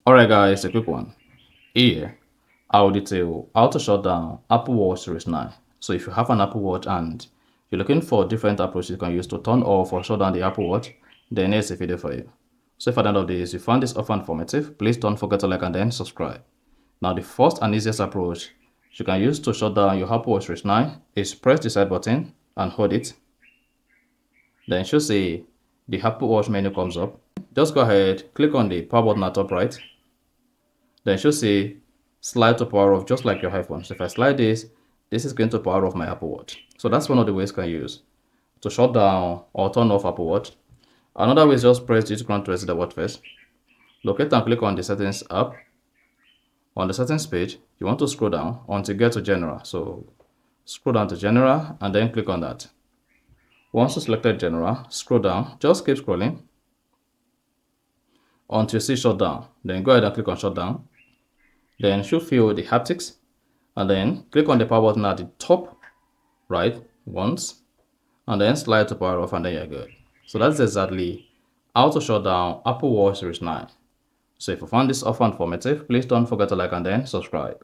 Alright guys, a quick one. Here, I'll detail how to shut down Apple Watch Series 9. So if you have an Apple Watch and you're looking for different approaches you can use to turn off or shut down the Apple Watch, then here's a video for you. So if at the end of this you found this offer informative, please don't forget to like and then subscribe. Now the first and easiest approach you can use to shut down your Apple Watch Series 9 is press the side button and hold it. Then you should see the Apple Watch menu comes up. Just go ahead, click on the power button at top right. Then you should see slide to power off, just like your iPhone. So if I slide this is going to power off my Apple Watch. So that's one of the ways you can use to shut down or turn off Apple Watch. Another way is just press this to reset the watch first. Locate and click on the settings app. On the settings page, you want to scroll down until you get to general. So scroll down to general and then click on that. Once you selected general, scroll down, just keep scrolling until you see shutdown. Then go ahead and click on shutdown. Then you should feel the haptics and then click on the power button at the top right once and then slide to power off and then you're good. So that's exactly how to shut down Apple Watch Series 9. So if you found this offer informative, please don't forget to like and then subscribe.